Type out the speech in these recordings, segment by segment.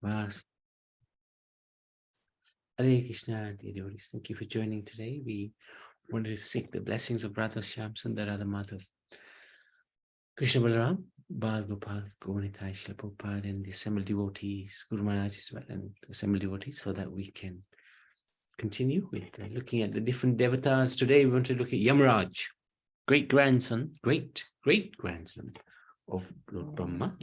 Vas. Hare Krishna, dear devotees. Thank you for joining today. We wanted to seek the blessings of Radha Shyam Sundar Radha Madhav, Krishna Balaram, Bal Gopal, Gaunitai Srila Prabhupada, and the assembled devotees, Guru Maharaj as well, and assembled devotees, so that we can continue with looking at the different Devatas. Today we want to look at Yamaraja, great-grandson of Lord Brahma.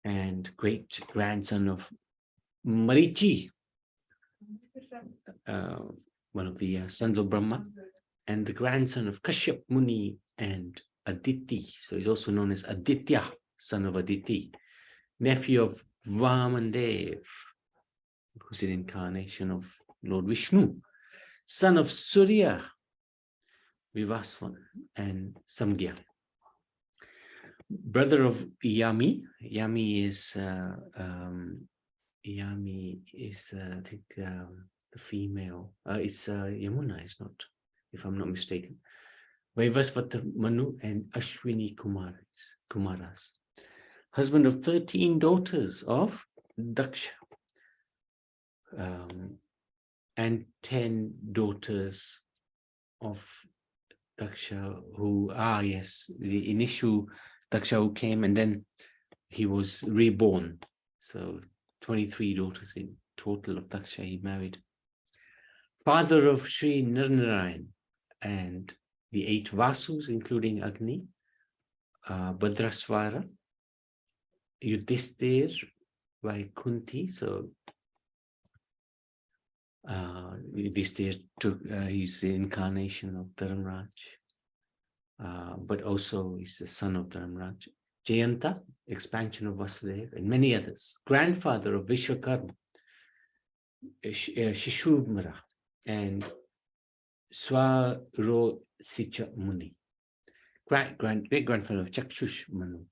And great-grandson of Marichi, one of the sons of Brahma, and the grandson of Kashyap Muni and Aditi. So he's also known as Aditya, son of Aditi, nephew of Vamandev, who's an incarnation of Lord Vishnu, son of Surya, Vivasvan, and Samgya. Brother of Yami. Yami is I think the female. It's Yamuna, is not, if I'm not mistaken. Vaivasvata Manu and Ashwini Kumaras. Husband of 13 daughters of Daksha. And 10 daughters of Daksha who, yes, the initial Daksha who came and then he was reborn. So 23 daughters in total of Daksha he married. Father of Sri Narnarayan and the 8 Vasus, including Agni, Bhadrasvara, Yudhisthira, Vaikunthi. So Yudhisthira he's the incarnation of Dharmaraj, but also he's the son of Dharmaraj. Jayanta, expansion of Vasudeva, and many others. Grandfather of Vishwakarma, Shishubmara, and Swarosicha Muni. Great-grandfather of Chakshush Manu.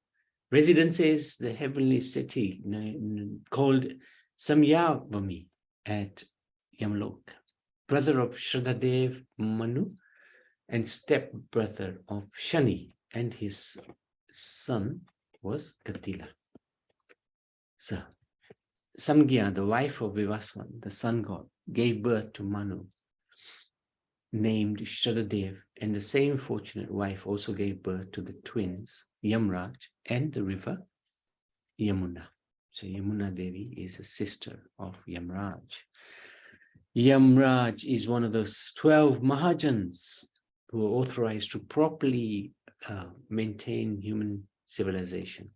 Residence is the heavenly city called Samyavami at Yamaloka. Brother of Shraddhadev Manu and step-brother of Shani, and his son was Katila. So, Samgya, the wife of Vivaswan, the sun god, gave birth to Manu, named Shraddhadev, and the same fortunate wife also gave birth to the twins, Yamraj, and the river Yamuna. So Yamuna Devi is a sister of Yamraj. Yamraj is one of those 12 Mahajans who are authorized to properly maintain human civilization.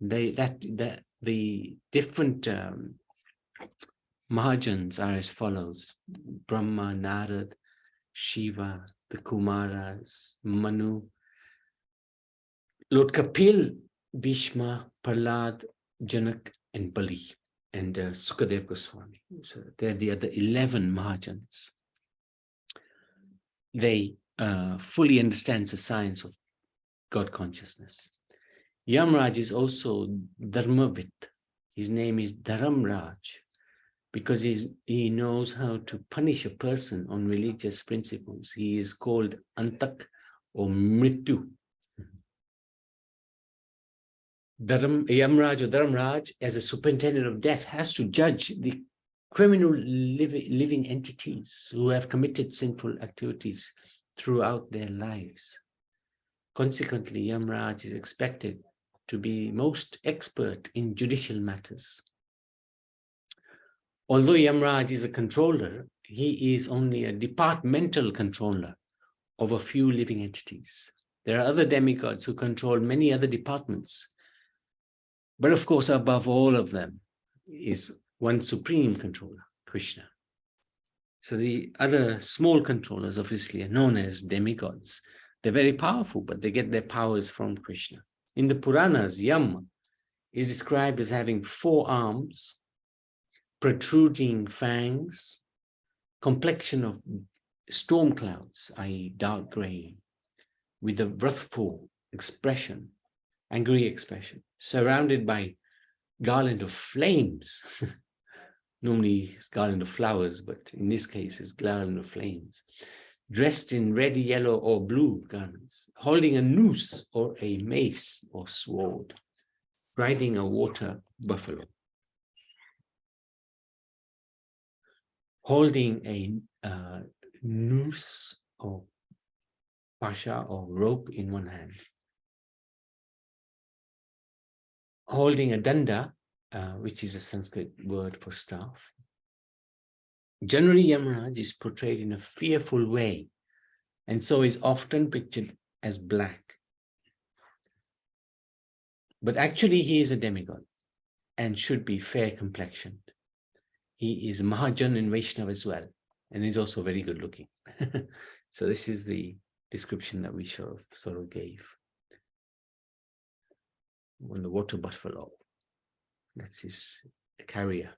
The different Mahajans are as follows: Brahma, Narad, Shiva, the Kumaras, Manu, Lord Kapil, Bhishma, Prahlad, Janak, and Bali, and Sukadev Goswami. So they're the other 11 Mahajans. They fully understand the science of God consciousness. Yamraj is also Dharmavit. His name is Dharamraj because he knows how to punish a person on religious principles. He is called Antak or Mrityu. Yamraj or Dharamraj, as a superintendent of death, has to judge the criminal living entities who have committed sinful activities throughout their lives. Consequently, Yamraj is expected to be most expert in judicial matters. Although Yamraj is a controller, he is only a departmental controller of a few living entities. There are other demigods who control many other departments. But of course, above all of them is one supreme controller, Krishna. So the other small controllers obviously are known as demigods. They're very powerful, but they get their powers from Krishna. In the Puranas, Yam is described as having 4 arms, protruding fangs, complexion of storm clouds, i.e. dark gray, with a wrathful expression, angry expression, surrounded by garland of flames. Normally it's garland of flowers, but in this case it's garland of flames. dressed in red, yellow, or blue garments, holding a noose or a mace or sword, riding a water buffalo, holding a noose or pasha or rope in one hand, holding a danda, which is a Sanskrit word for staff. Generally, Yamaraj is portrayed in a fearful way, and so is often pictured as black. But actually, he is a demigod and should be fair complexioned. He is Mahajan and Vaishnav as well, and he's also very good looking. So this is the description that we sort of gave. On the water buffalo, that's his carrier.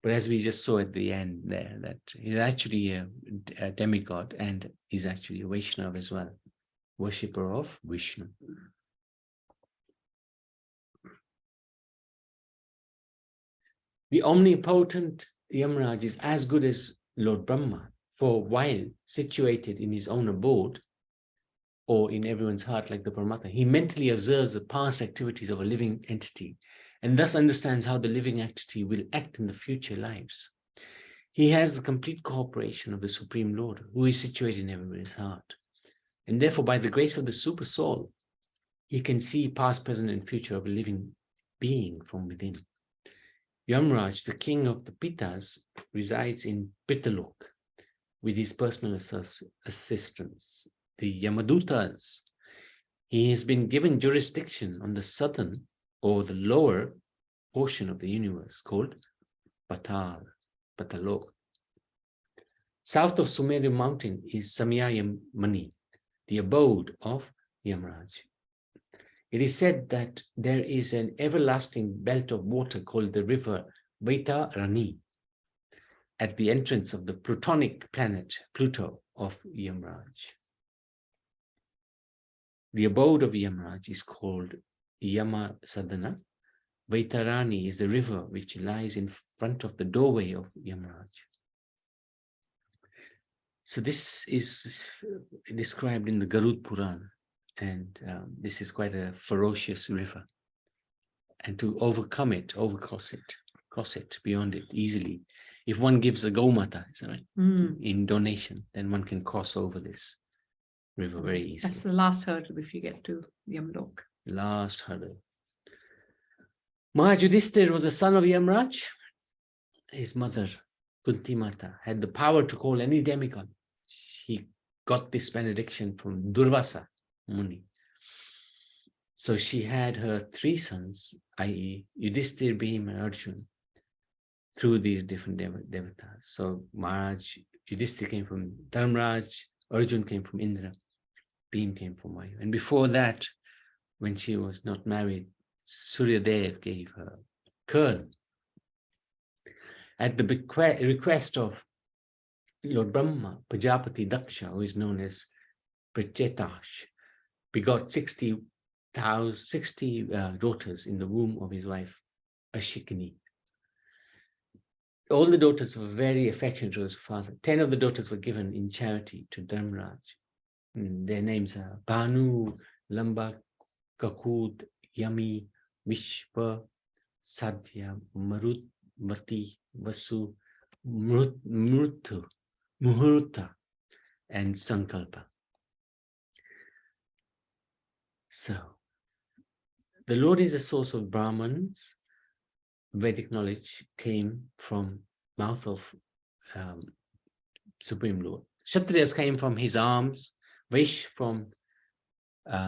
But as we just saw at the end there, that he's actually a demigod and he's actually a Vaishnav as well, worshipper of Vishnu. The omnipotent Yamaraj is as good as Lord Brahma, for while situated in his own abode, or in everyone's heart like the Paramatma, he mentally observes the past activities of a living entity and thus understands how the living entity will act in the future lives. He has the complete cooperation of the Supreme Lord, who is situated in everybody's heart. And therefore, by the grace of the Super Soul, he can see past, present, and future of a living being from within. Yamaraj, the king of the Pitas, resides in Pitalok with his personal assistants, the Yamadutas. He has been given jurisdiction on the southern or the lower portion of the universe called Patalok. South of Sumerian mountain is Samyamani, the abode of Yamaraj. It is said that there is an everlasting belt of water called the river Vaitarani at the entrance of the Plutonic planet Pluto of Yamaraj. The abode of Yamaraj is called Yamasadana. Vaitarani is the river which lies in front of the doorway of Yamaraj. So this is described in the Garud Puran, and this is quite a ferocious river. And to overcome it, cross it, beyond it easily. If one gives a Gaumata, in donation, then one can cross over this river very easily. That's the last hurdle if you get to Yamlok. Last hurdle. Mahajudhisthira was a son of Yamaraj. His mother, Kunti Mata, had the power to call any demigod. She got this benediction from Durvasa Muni. So she had her three sons, i.e. Yudhisthira, Bhima, and Arjun, through these different devatas. So Maharaj, Yudhisthira came from Dharmaraj, Arjun came from Indra, Bhima came from Vayu. And before that, when she was not married, Suryadev gave her curl. At the request of Lord Brahma, Prajapati Daksha, who is known as Prachetash, begot 60 daughters in the womb of his wife, Ashikini. All the daughters were very affectionate to his father. 10 of the daughters were given in charity to Dharmaraj. Their names are Bhanu, Lamba, Kakud, Yami, Vishpa, Sadhya, Marutmati, Vasu, Muhurta, and Sankalpa. So, the Lord is a source of Brahmans. Vedic knowledge came from mouth of Supreme Lord. Kshatriyas came from his arms, Vaish from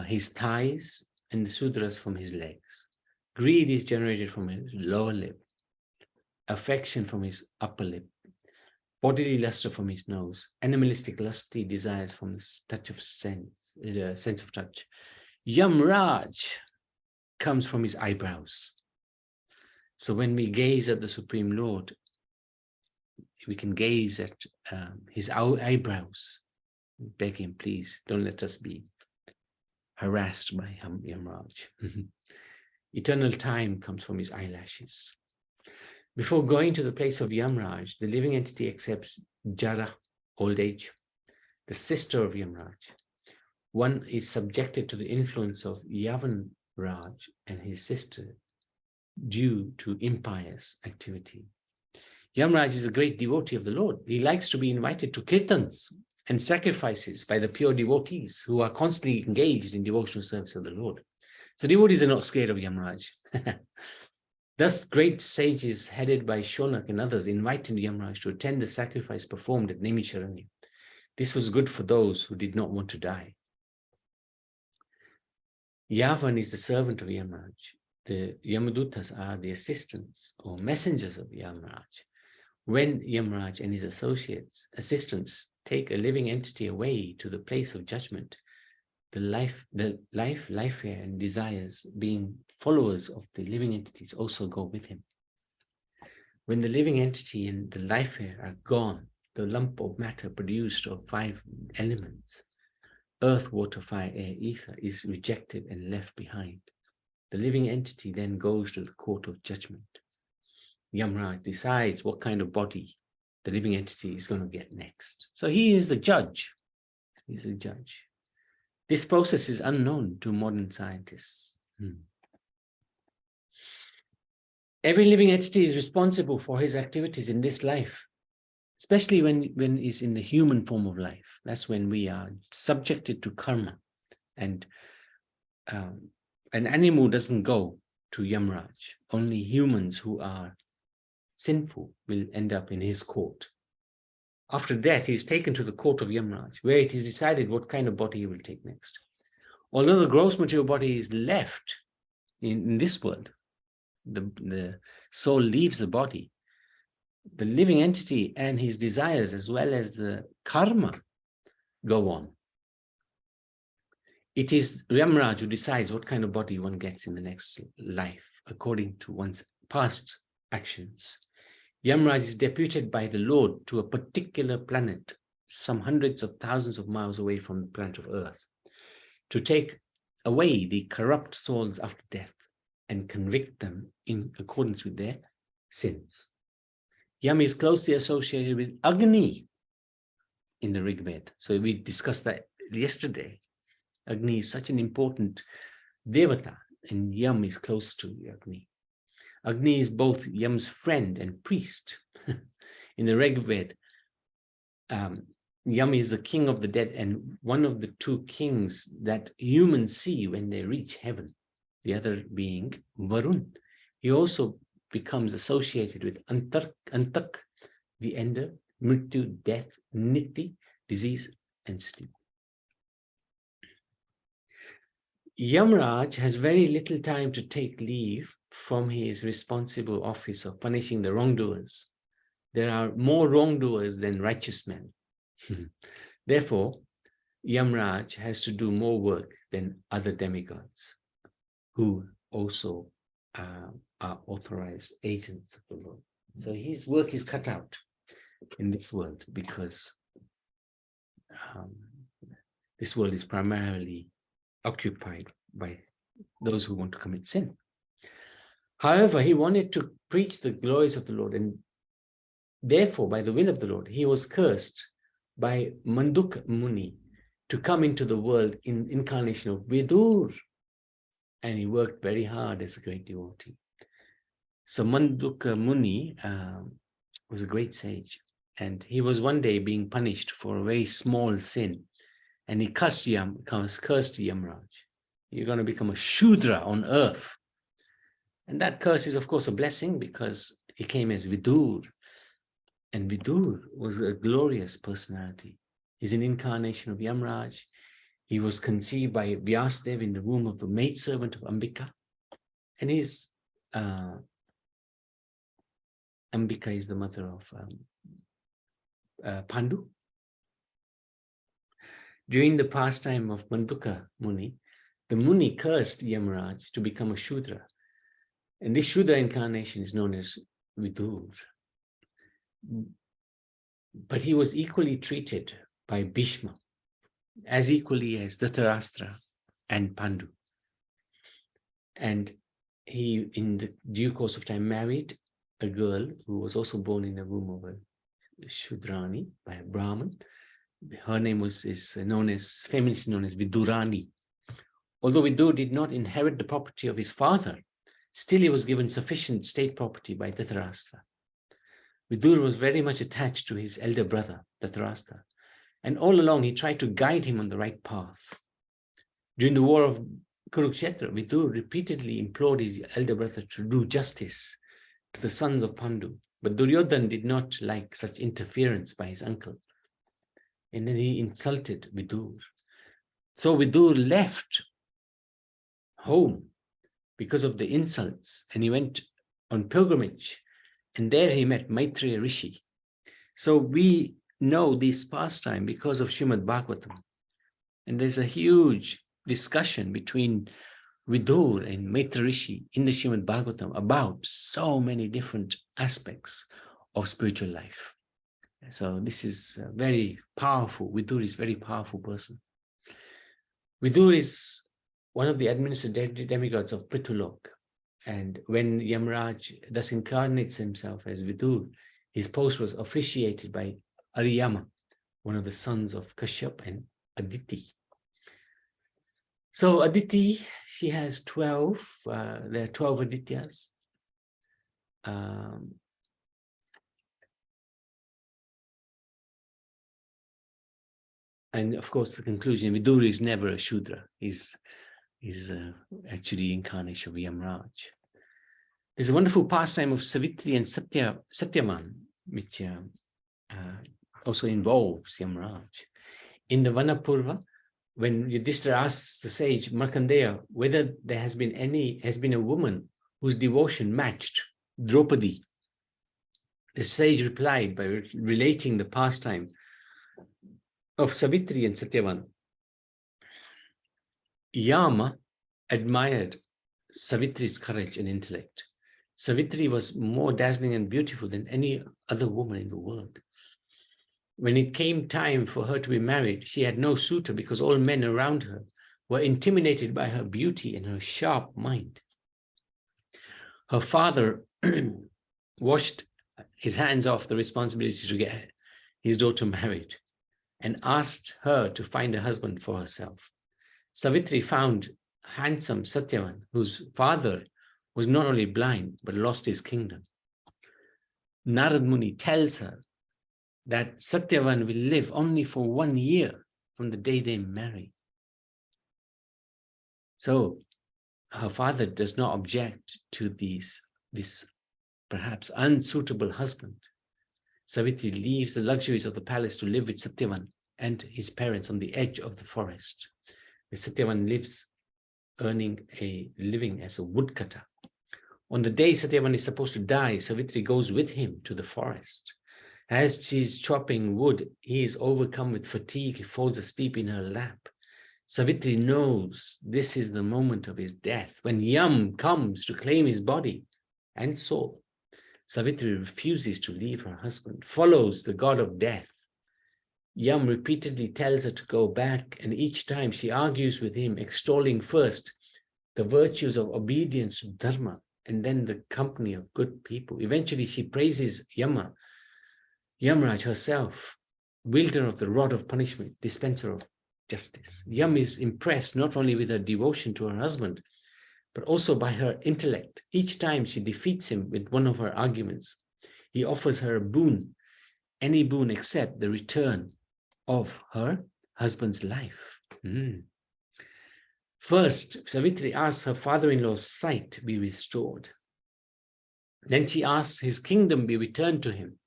his thighs, and the Sudras from his legs. Greed is generated from his lower lip, affection from his upper lip, bodily luster from his nose, animalistic lusty desires from the touch of sense of touch. Yamraj comes from his eyebrows. So when we gaze at the Supreme Lord, we can gaze at his eyebrows, beg him, please, don't let us be harassed by Yamraj. Eternal time comes from his eyelashes. Before going to the place of Yamraj, the living entity accepts jara, old age, the sister of Yamaraj. One is subjected to the influence of Yamaraj and his sister due to impious activity. Yamaraj is a great devotee of the Lord. He likes to be invited to kirtans and sacrifices by the pure devotees who are constantly engaged in devotional service of the Lord. So devotees are not scared of Yamaraj. Thus, great sages headed by Shonak and others invited Yamaraj to attend the sacrifice performed at Naimisharanya. This was good for those who did not want to die. Yavan is the servant of Yamaraj. The Yamadutas are the assistants or messengers of Yamaraj. When Yamaraj and his assistants take a living entity away to the place of judgment, the life, and desires, being followers of the living entities, also go with him. When the living entity and the life air are gone, the lump of matter produced of 5 elements, earth, water, fire, air, ether, is rejected and left behind. The living entity then goes to the court of judgment. Yamaraj decides what kind of body the living entity is going to get next. So he is the judge. He's the judge. This process is unknown to modern scientists. Every living entity is responsible for his activities in this life, especially when he's in the human form of life. That's when we are subjected to karma. And an animal doesn't go to Yamaraj. Only humans who are sinful will end up in his court. After death, he is taken to the court of Yamaraj, where it is decided what kind of body he will take next. Although the gross material body is left in this world, the soul leaves the body, the living entity and his desires, as well as the karma, go on. It is Yamaraj who decides what kind of body one gets in the next life, according to one's past actions. Yamaraj is deputed by the Lord to a particular planet, some hundreds of thousands of miles away from the planet of Earth, to take away the corrupt souls after death and convict them in accordance with their sins. Yam is closely associated with Agni in the Rig Veda. So we discussed that yesterday. Agni is such an important Devata, and Yam is close to Agni. Agni is both Yam's friend and priest. In the Rig Veda, Yam is the king of the dead and one of the 2 kings that humans see when they reach heaven, the other being Varun. He also becomes associated with Antak, the ender, Mrityu, death, Niti, disease, and sleep. Yamaraj has very little time to take leave from his responsible office of punishing the wrongdoers. There are more wrongdoers than righteous men. Therefore, Yamaraj has to do more work than other demigods who also are authorized agents of the Lord. So his work is cut out in this world because this world is primarily occupied by those who want to commit sin. However, he wanted to preach the glories of the Lord, and therefore, by the will of the Lord, he was cursed by Manduk Muni to come into the world in incarnation of Vidur, and he worked very hard as a great devotee. So Manduk Muni was a great sage, and he was one day being punished for a very small sin, and he cursed Yamaraj. You're going to become a Shudra on earth. And that curse is, of course, a blessing because he came as Vidur. And Vidur was a glorious personality. He's an incarnation of Yamaraj. He was conceived by Vyasdev in the womb of the maidservant of Ambika. And his Ambika is the mother of Pandu. During the pastime of Manduka Muni, the Muni cursed Yamaraj to become a Shudra. And this Shudra incarnation is known as Vidur. But he was equally treated by Bhishma, as equally as Dhritarashtra and Pandu. And he, in the due course of time, married a girl who was also born in the womb of a Shudrani by a Brahmin. Her name is known as, famously known as Vidurani. Although Vidur did not inherit the property of his father, still he was given sufficient state property by Dhritarashtra. Vidur was very much attached to his elder brother, Dhritarashtra, and all along he tried to guide him on the right path. During the war of Kurukshetra, Vidur repeatedly implored his elder brother to do justice to the sons of Pandu, but Duryodhana did not like such interference by his uncle. And then he insulted Vidur. So Vidur left home because of the insults, and he went on pilgrimage, and there he met Maitreya Rishi. So we know this pastime because of Srimad Bhagavatam, and there's a huge discussion between Vidur and Maitreya Rishi in the Srimad Bhagavatam about so many different aspects of spiritual life. So this is very powerful. Vidur is a very powerful person. Vidur is one of the administrative demigods of Pritulok. And when Yamaraja thus incarnates himself as Vidur, his post was officiated by Ariyama, one of the sons of Kashyap and Aditi. So Aditi, she has 12, there are 12 Adityas. And of course, the conclusion, Vidur is never a Shudra. He's actually incarnation of Yamraj. There's a wonderful pastime of Savitri and Satyavan, which also involves Yamraj. In the Vanapurva, when Yudhishthira asks the sage Markandeya whether there has been a woman whose devotion matched Draupadi, the sage replied by relating the pastime of Savitri and Satyavan. Yama admired Savitri's courage and intellect. Savitri was more dazzling and beautiful than any other woman in the world. When it came time for her to be married, she had no suitor because all men around her were intimidated by her beauty and her sharp mind. Her father washed his hands off the responsibility to get his daughter married and asked her to find a husband for herself. Savitri found handsome Satyavan, whose father was not only blind, but lost his kingdom. Narad Muni tells her that Satyavan will live only for 1 year from the day they marry. So her father does not object to this perhaps unsuitable husband. Savitri leaves the luxuries of the palace to live with Satyavan and his parents on the edge of the forest, where Satyavan lives, earning a living as a woodcutter. On the day Satyavan is supposed to die, Savitri goes with him to the forest. As she's chopping wood, he is overcome with fatigue. He falls asleep in her lap. Savitri knows this is the moment of his death, when Yam comes to claim his body and soul. Savitri refuses to leave her husband, follows the god of death. Yam repeatedly tells her to go back, and each time she argues with him, extolling first the virtues of obedience to Dharma and then the company of good people. Eventually, she praises Yamaraj herself, wielder of the rod of punishment, dispenser of justice. Yam is impressed not only with her devotion to her husband, but also by her intellect. Each time she defeats him with one of her arguments, he offers her a boon, any boon except the return of her husband's life. First, Savitri asks her father-in-law's sight to be restored. Then she asks his kingdom be returned to him.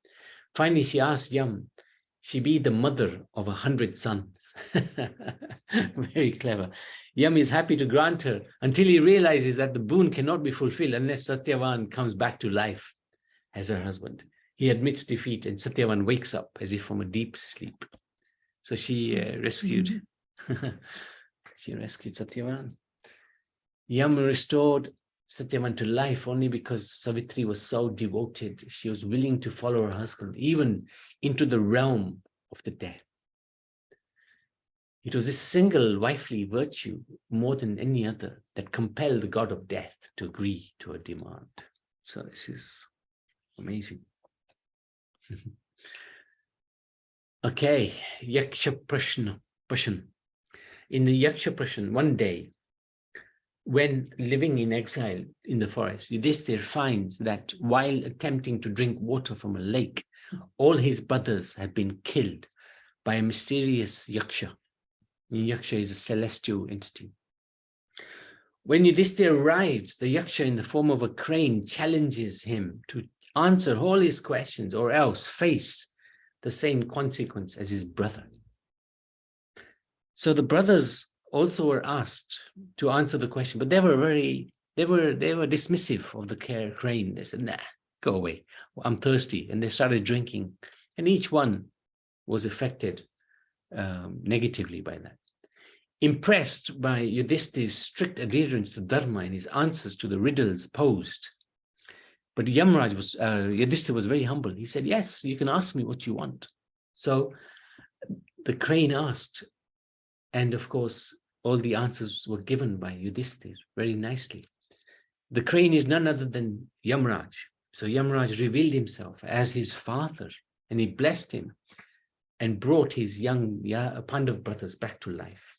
Finally, she asks Yam, she be the mother of 100 sons. Very clever. Yam is happy to grant her until he realizes that the boon cannot be fulfilled unless Satyavan comes back to life as her husband. He admits defeat and Satyavan wakes up as if from a deep sleep. So she rescued. She rescued Satyavan. Yam restored Satyavan to life only because Savitri was so devoted. She was willing to follow her husband, even into the realm of the dead. It was this single wifely virtue, more than any other, that compelled the god of death to agree to her demand. So this is amazing. Okay, Yaksha Prashna. In the Yaksha Prashna, one day, when living in exile in the forest, Yudhishthira finds that while attempting to drink water from a lake, all his brothers had been killed by a mysterious Yaksha. Yaksha is a celestial entity. When Yudhishthira arrives, the Yaksha in the form of a crane challenges him to answer all his questions or else face the same consequence as his brother. So the brothers also were asked to answer the question, but they were dismissive of the crane. They said, nah, go away. I'm thirsty. And they started drinking. And each one was affected negatively by that. Impressed by Yudhishthira's strict adherence to Dharma and his answers to the riddles posed. But Yudhishthira was very humble. He said, yes, you can ask me what you want. So the crane asked, and of course, all the answers were given by Yudhishthira very nicely. The crane is none other than Yamaraja. So Yamaraja revealed himself as his father, and he blessed him and brought his young Pandav brothers back to life.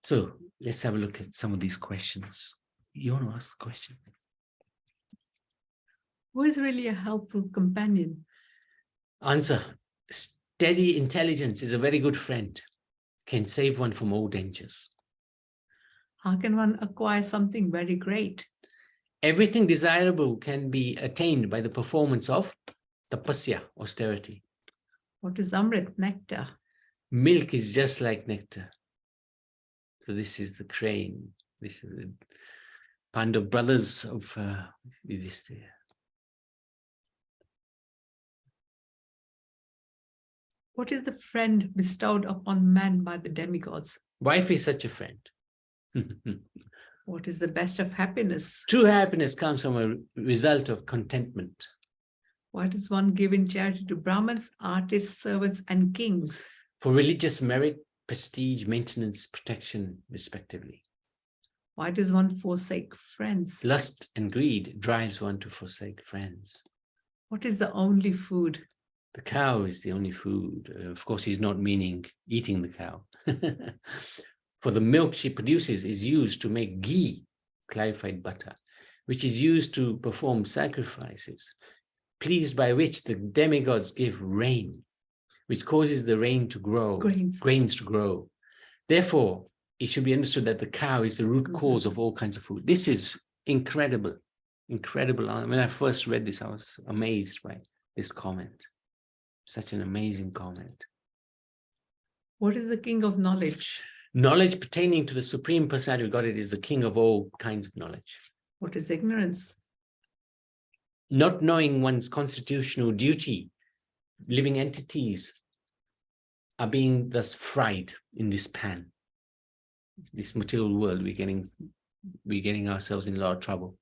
So let's have a look at some of these questions. You want to ask a question? Who is really a helpful companion? Answer. Steady intelligence is a very good friend. Can save one from all dangers. How can one acquire something very great? Everything desirable can be attained by the performance of tapasya, austerity. What is Amrit, nectar? Milk is just like nectar. So this is the crane. This is the Pandav brothers of Yudhishthira. What is the friend bestowed upon man by the demigods? Wife is such a friend. What is the best of happiness? True happiness comes from a result of contentment. Why does one give in charity to Brahmins, artists, servants, and kings? For religious merit, prestige, maintenance, protection, respectively. Why does one forsake friends? Lust and greed drives one to forsake friends. What is the only food? The cow is the only food. Of course, he's not meaning eating the cow. For the milk she produces is used to make ghee, clarified butter, which is used to perform sacrifices, pleased by which the demigods give rain, which causes the rain to grow, grains to grow. Therefore, it should be understood that the cow is the root cause of all kinds of food. This is incredible, incredible. When I first read this, I was amazed by this comment. Such an amazing comment. What is the king of knowledge? Knowledge pertaining to the Supreme Personality of Godhead is the king of all kinds of knowledge. What is ignorance? Not knowing one's constitutional duty, living entities are being thus fried in this pan. This material world, we're getting ourselves in a lot of trouble.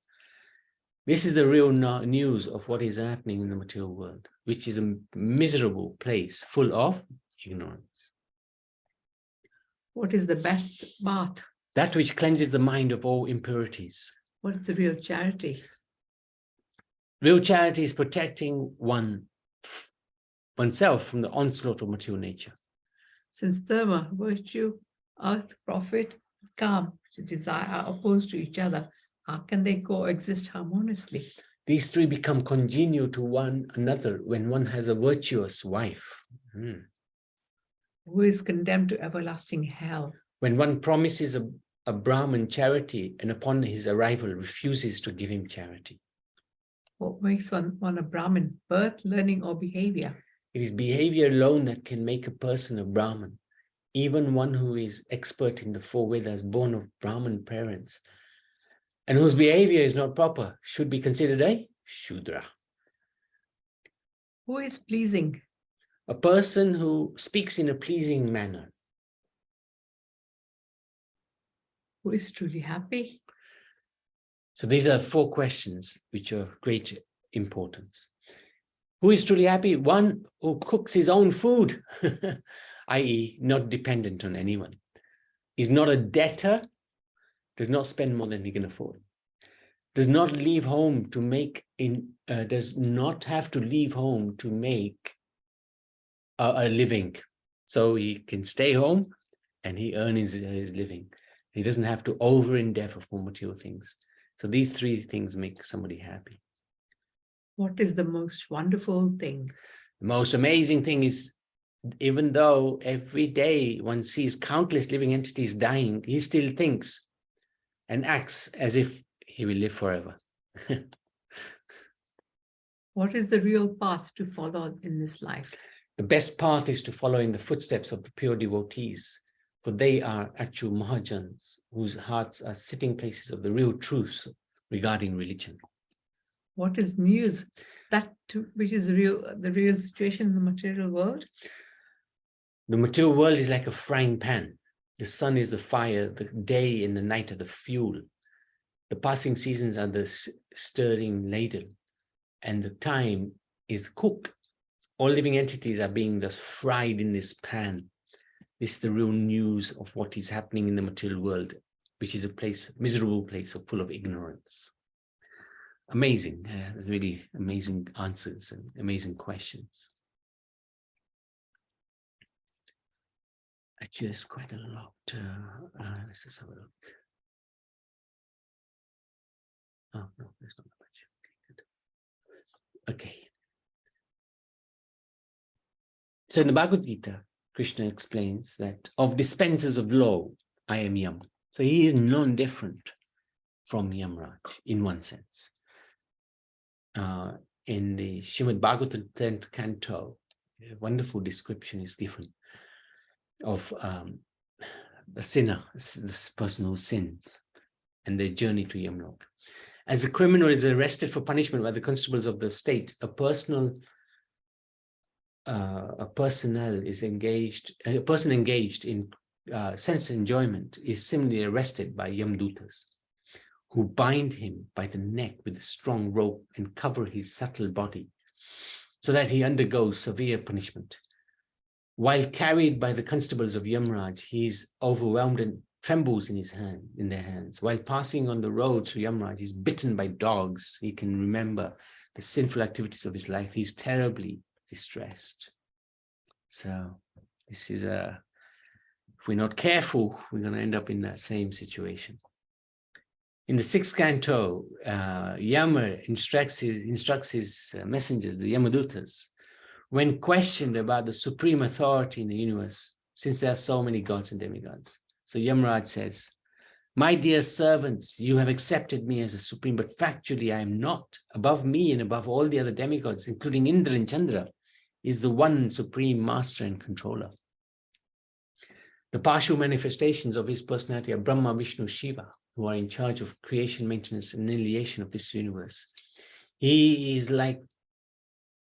This is the real news of what is happening in the material world, which is a miserable place full of ignorance. What is the best bath? That which cleanses the mind of all impurities. What is the real charity? Real charity is protecting oneself from the onslaught of material nature. Since dharma, virtue, earth, profit, calm, desire are opposed to each other, how can they coexist harmoniously? These three become congenial to one another when one has a virtuous wife. Who is condemned to everlasting hell? When one promises a Brahmin charity and upon his arrival refuses to give him charity. What makes one a Brahmin? Birth, learning, or behavior? It is behavior alone that can make a person a Brahmin. Even one who is expert in the four Vedas, born of Brahmin parents, and whose behavior is not proper, should be considered a Shudra. Who is pleasing? A person who speaks in a pleasing manner. Who is truly happy? So these are 4 questions which are of great importance. Who is truly happy? One who cooks his own food, i.e. not dependent on anyone. Is not a debtor, does not spend more than he can afford. Does not leave home to make, does not have to leave home to make a living. So he can stay home and he earns his living. He doesn't have to over-endeavor for material things. So these three things make somebody happy. What is the most wonderful thing? The most amazing thing is, even though every day one sees countless living entities dying, he still thinks and acts as if he will live forever. What is the real path to follow in this life? The best path is to follow in the footsteps of the pure devotees, for they are actual Mahajans whose hearts are sitting places of the real truths regarding religion. What is news? That which is real, the real situation in the material world? The material world is like a frying pan. The sun is the fire, the day and the night are the fuel. The passing seasons are the stirring ladle, and the time is the cook. All living entities are being thus fried in this pan. This is the real news of what is happening in the material world, which is a place, miserable place full of ignorance. Amazing, really amazing answers and amazing questions. Actually, there's quite a lot. Let's just have a look. Oh, no, there's not much. Okay, good. Okay. So in the Bhagavad Gita, Krishna explains that of dispensers of law, I am Yam. So he is non-different from Yamaraj in one sense. In the Srimad Bhagavatam 10th canto, a wonderful description is given of a sinner, this person who sins, and their journey to Yamlok. As a criminal is arrested for punishment by the constables of the state, a person engaged in sense enjoyment is similarly arrested by Yamdutas, who bind him by the neck with a strong rope and cover his subtle body, so that he undergoes severe punishment. While carried by the constables of Yamaraj, he is overwhelmed and trembles in their hands. While passing on the road to Yamaraj, he's bitten by dogs. He can remember the sinful activities of his life. He's terribly distressed. So this is if we're not careful, we're going to end up in that same situation. In the 6th canto, Yama instructs his messengers, the Yamadutas, when questioned about the supreme authority in the universe, since there are so many gods and demigods. So Yamaraj says, my dear servants, you have accepted me as a supreme, but factually I am not. Above me and above all the other demigods, including Indra and Chandra, is the one supreme master and controller. The partial manifestations of his personality are Brahma, Vishnu, Shiva, who are in charge of creation, maintenance, and annihilation of this universe. He is like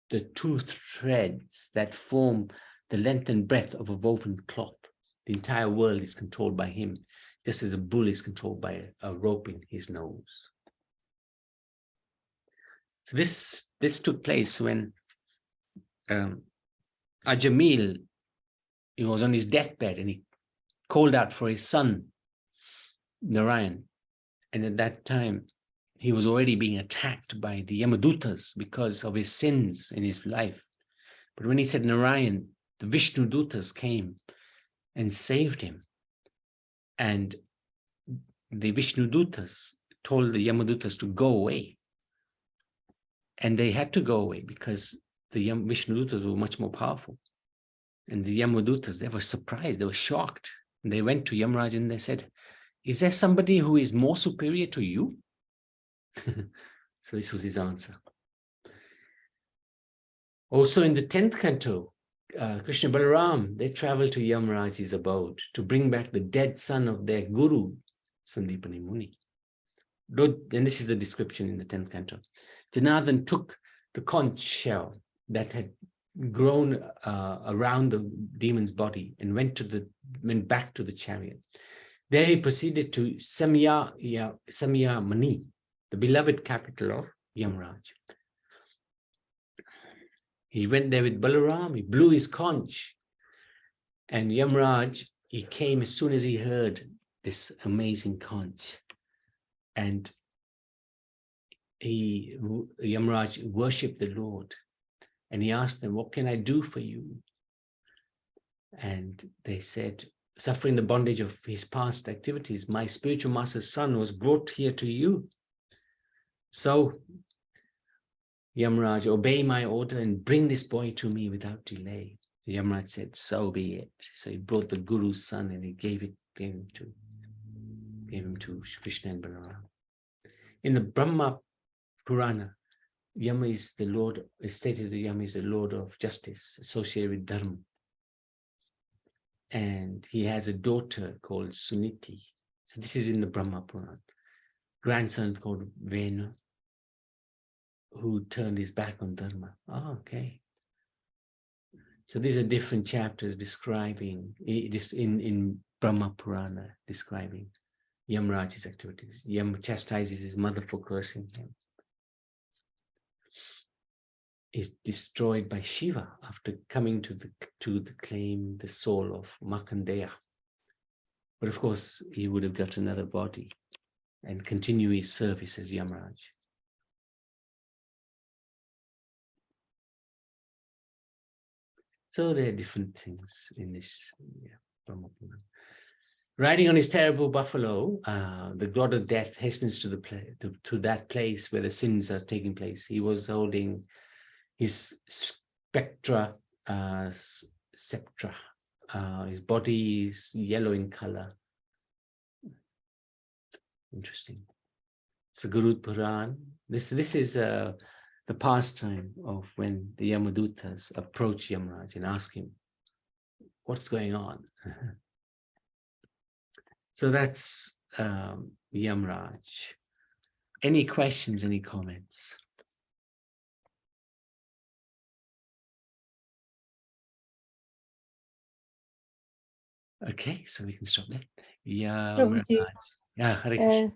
the two threads that form the length and breadth of a woven cloth. The entire world is controlled by him, just as a bull is controlled by a rope in his nose. So this took place when Ajamil, he was on his deathbed and he called out for his son, Narayan. And at that time, he was already being attacked by the Yamadutas because of his sins in his life. But when he said Narayan, the Vishnu Dutas came and saved him. And the Vishnu Dutas told the Yamadutas to go away. And they had to go away because the Vishnu Dutas were much more powerful. And the Yamadutas, they were surprised, they were shocked. And they went to Yamaraja and they said, is there somebody who is more superior to you? So this was his answer. Also in the 10th canto, Krishna Balaram, they traveled to Yamaraj's abode to bring back the dead son of their guru, Sandipani Muni. And this is the description in the 10th canto. Janardhan took the conch shell that had grown around the demon's body and went back to the chariot. There he proceeded to Samya Mani, the beloved capital of Yamaraj. He went there with Balaram, he blew his conch, and Yamaraj, he came as soon as he heard this amazing conch. And Yamaraj worshipped the Lord, and he asked them, what can I do for you? And they said, suffering the bondage of his past activities, my spiritual master's son was brought here to you. So, Yamaraja, obey my order and bring this boy to me without delay. The Yamaraja said, so be it. So he brought the Guru's son and he gave him to Krishna and Balaram. In the Brahma Purana, Yama is the Lord, it's stated that Yama is the Lord of justice associated with Dharma. And he has a daughter called Suniti. So this is in the Brahma Purana. Grandson called Venu, who turned his back on Dharma. Oh, okay. So these are different chapters describing this in Brahma Purana, describing Yamaraja's activities. Yama chastises his mother for cursing him. Is destroyed by Shiva after coming to claim the soul of Markandeya. But of course, he would have got another body and continue his service as Yamaraj. So there are different things in this. Yeah, riding on his terrible buffalo, the god of death hastens to that place where the sins are taking place. He was holding his sceptra. His body is yellow in color. Interesting. So Guru Puran. This is the pastime of when the Yamadutas approach Yamaraj and ask him, what's going on? So that's Yamaraj. Any questions, any comments? Okay, so we can stop there. Yamaraj. Yeah, Hare Krishna.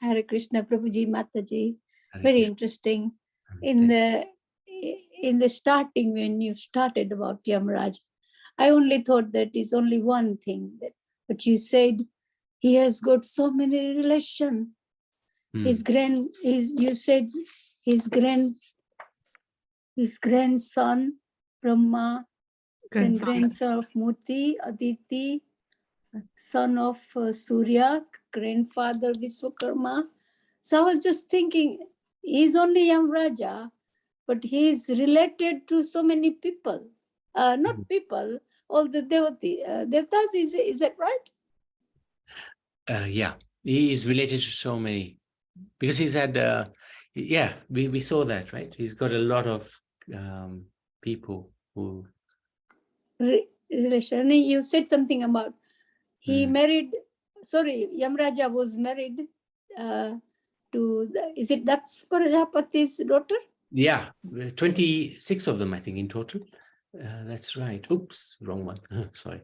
Hare Krishna, Prabhuji, Mataji. Very interesting. In the starting, when you started about Yamaraj, I only thought that is only one thing. But you said he has got so many relations. You said his grandson, Brahma, then grandson of Murti, Aditi, son of Surya, grandfather Vishwakarma. So I was just thinking, he's only Yamaraja, but he's related to so many people. Not people, all the Devatas, is that right? Yeah, he is related to so many, because he's had, we saw that, right? He's got a lot of people who... Relation. You said something about he married, Yamaraja was married to, is it Daksh Prajapati's daughter? Yeah, 26 of them, I think, in total. That's right. Oops, wrong one. Sorry.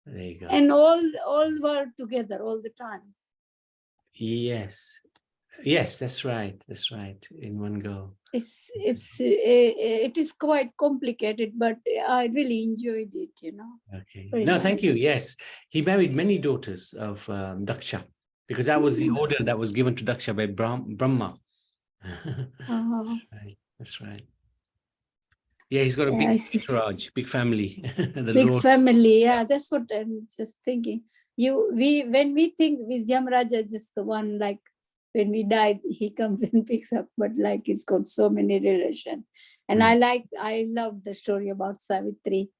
There you go. And all were together all the time. Yes, that's right. That's right. In one go. It is quite complicated, but I really enjoyed it, Okay. Very no, nice. Thank you. Yes, he married many daughters of Daksha, because that was the order that was given to Daksha by Brahma. That's right. Yeah, he's got a big entourage, big family. Family, yeah, that's what I'm just thinking. When we think with Yamaraja, just the one, like when we died, he comes and picks up, but like he's got so many relations. And I love the story about Savitri.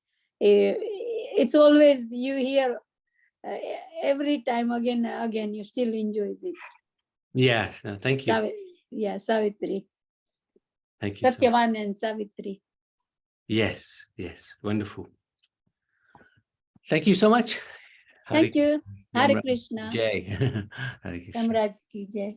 It's always, you hear every time again, you still enjoy it. Yeah, thank you. Savitri. Thank you. Satyavan and Savitri. Yes, wonderful. Thank you so much. Thank you. Hare Krishna. Jai. Hare Krishna. Yamraj ki jai.